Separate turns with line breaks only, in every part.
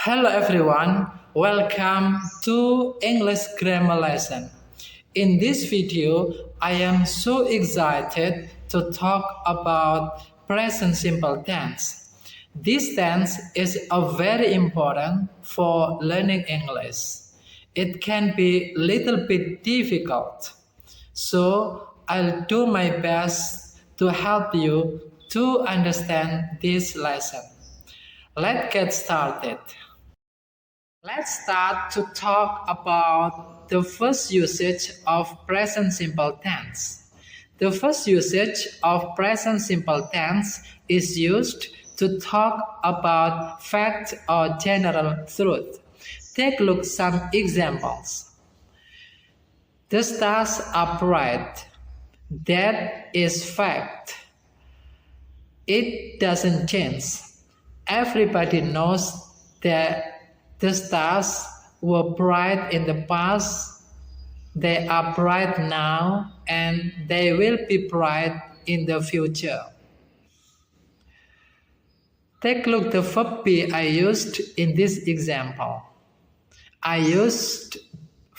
Hello everyone, welcome to English grammar lesson. In this video, I am so excited to talk about present simple tense. This tense is a very important for learning English. It can be little bit difficult. So I'll do my best to help you to understand this lesson. Let's get started. Let's start to talk about the first usage of present simple tense. The first usage of present simple tense is used to talk about fact or general truth. Take a look some examples. The stars are bright. That is fact. It doesn't change. Everybody knows that the stars were bright in the past, they are bright now, and they will be bright in the future. Take a look at the verb be I used in this example. I used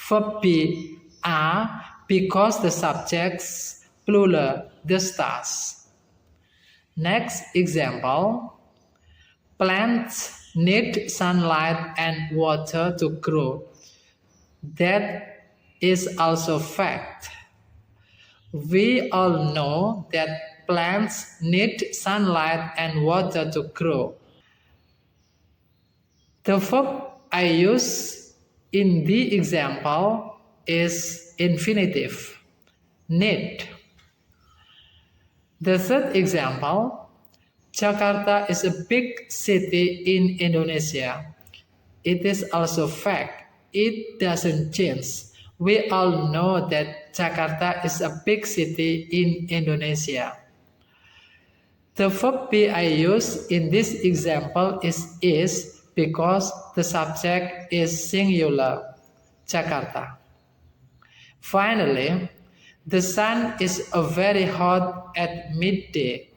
verb be are because the subject's plural, the stars. Next example, plants need sunlight and water to grow. That is also fact. We all know that plants need sunlight and water to grow. The verb I use in the example is infinitive, need. The third example, Jakarta is a big city in Indonesia. It is also fact. It doesn't change. We all know that Jakarta is a big city in Indonesia. The verb be I use in this example is because the subject is singular, Jakarta. Finally, the sun is very hot at midday.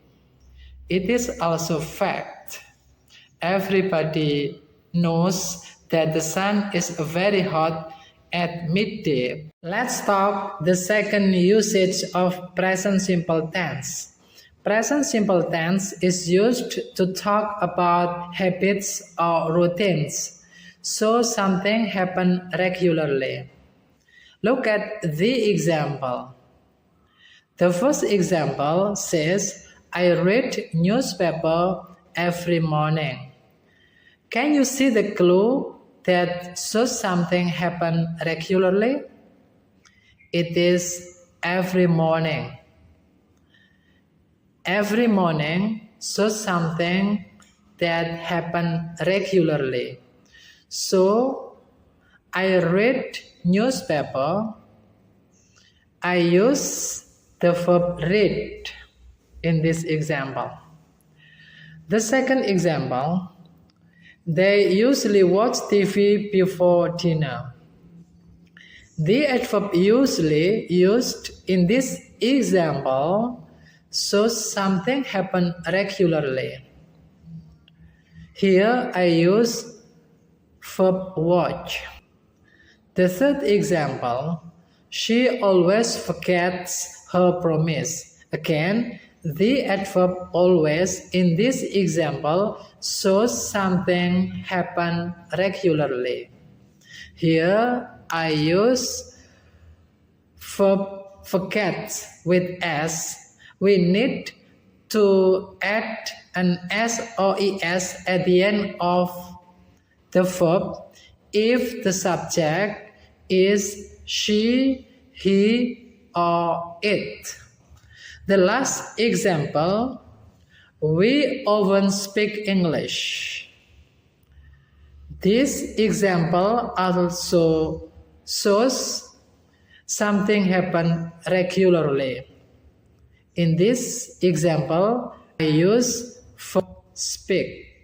It is also fact. Everybody knows that the sun is very hot at midday. Let's talk the second usage of present simple tense. Present simple tense is used to talk about habits or routines, so something happens regularly. Look at the example. The first example says, I read newspaper every morning. Can you see the clue that shows something happen regularly? It is every morning. Every morning shows something that happen regularly. So I read newspaper. I use the verb read in this example. The second example, they usually watch TV before dinner. The adverb usually used in this example shows something happen regularly. Here I use verb watch. The third example, she always forgets her promise. Again, the adverb always in this example shows something happen regularly. Here I use verb forget with s. We need to add an s or es at the end of the verb if the subject is she, he, or it. The last example, we often speak English. This example also shows something happen regularly. In this example, I use verb speak.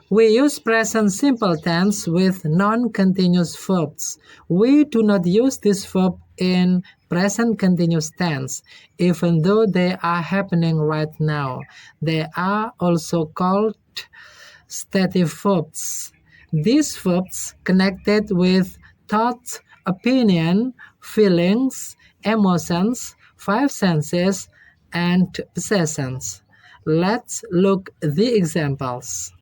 We use present simple tense with non-continuous verbs. We do not use this verb in present continuous tense, even though they are happening right now. They are also called stative verbs. These verbs connected with thoughts, opinion, feelings, emotions, five senses, and possessions. Let's look the examples.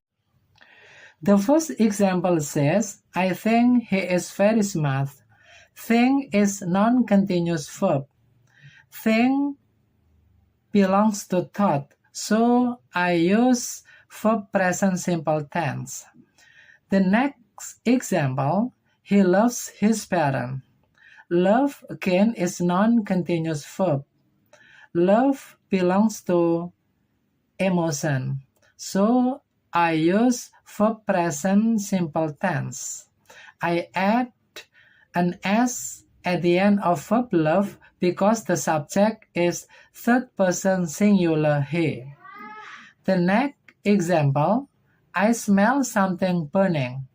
The first example says, I think he is very smart. Think is non-continuous verb. Think belongs to thought, so I use verb present simple tense. The next example, he loves his parent. Love again is non-continuous verb. Love belongs to emotion, so I use verb present simple tense. I add an S at the end of verb love because the subject is third person singular he. The next example, I smell something burning.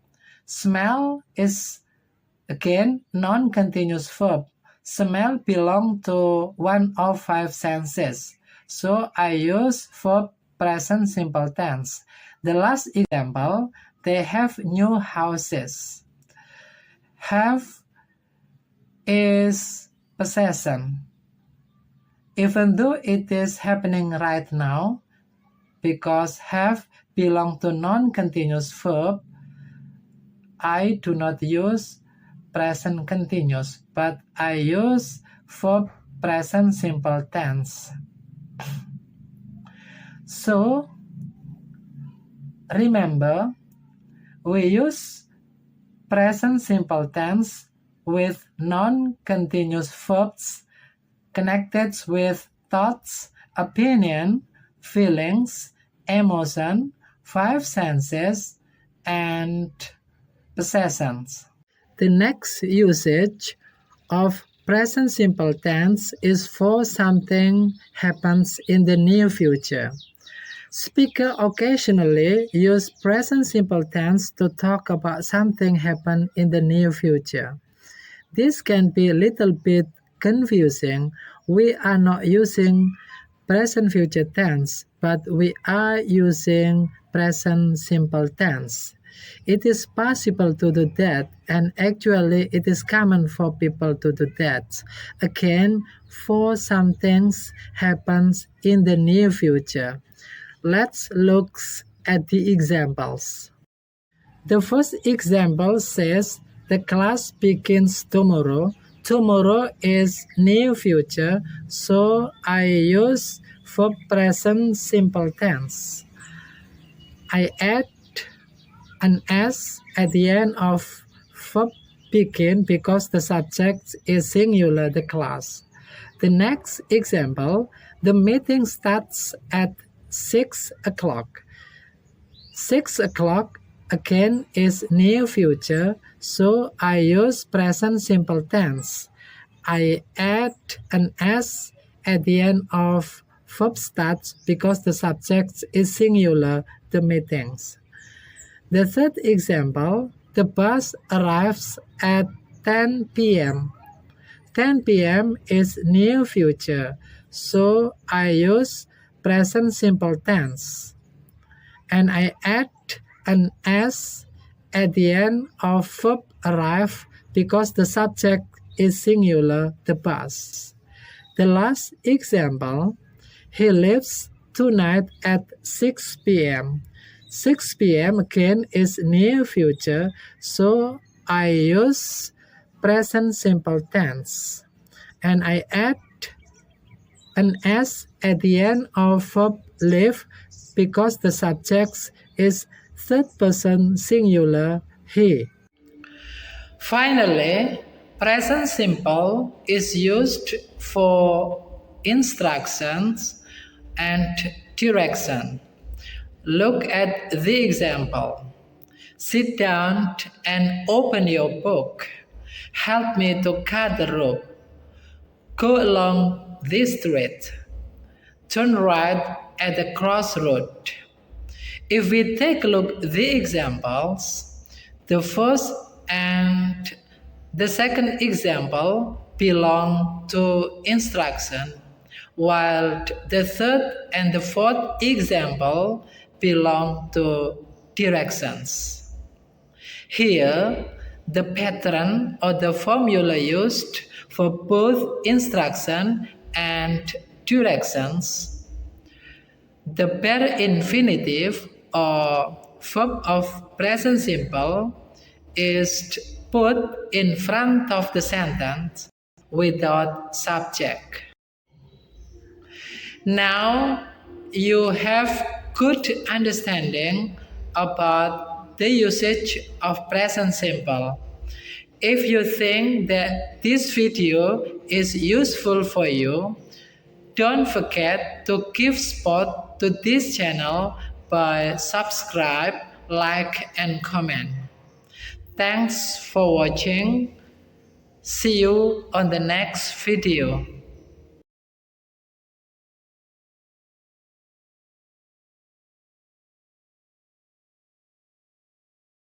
Smell is again non-continuous verb. Smell belongs to one of five senses, so I use verb present simple tense. The last example, they have new houses. Have is possession. Even though it is happening right now, because have belong to non-continuous verb, I do not use present continuous, but I use verb present simple tense. So, remember, we use present simple tense with non-continuous verbs connected with thoughts, opinion, feelings, emotion, five senses, and possessions. The next usage of present simple tense is for something happens in the near future. Speakers occasionally use present simple tense to talk about something happen in the near future. This can be a little bit confusing. We are not using present future tense, but we are using present simple tense. It is possible to do that, and actually it is common for people to do that. Again, for some things happens in the near future. Let's look at the examples. The first example says, the class begins tomorrow. Tomorrow is near future, so I use verb present simple tense. I add an S at the end of verb begin because the subject is singular, the class. The next example, the meeting starts at 6 o'clock. 6 o'clock again is near future, so I use present simple tense. I add an S at the end of verb starts because the subject is singular, the meetings. The third example, the bus arrives at 10 p.m. 10 p.m. is near future, so I use present simple tense. And I add an S at the end of verb arrive because the subject is singular, the bus. The last example, he leaves tonight at 6 p.m. 6 p.m. again is near future, so I use present simple tense. And I add an S at the end of verb leave because the subject is third person singular, he. Finally, present simple is used for instructions and direction. Look at the example. Sit down and open your book. Help me to cut the rope. Go along this street. Turn right at the crossroad. If we take a look at the examples, the first and the second example belong to instruction, while the third and the fourth example belong to directions. Here, the pattern or the formula used for both instruction and directions. The bare infinitive or verb of present simple is put in front of the sentence without subject. Now you have good understanding about the usage of present simple. If you think that this video is useful for you, don't forget to give support to this channel by subscribe, like and comment. Thanks for watching. See you on the next video.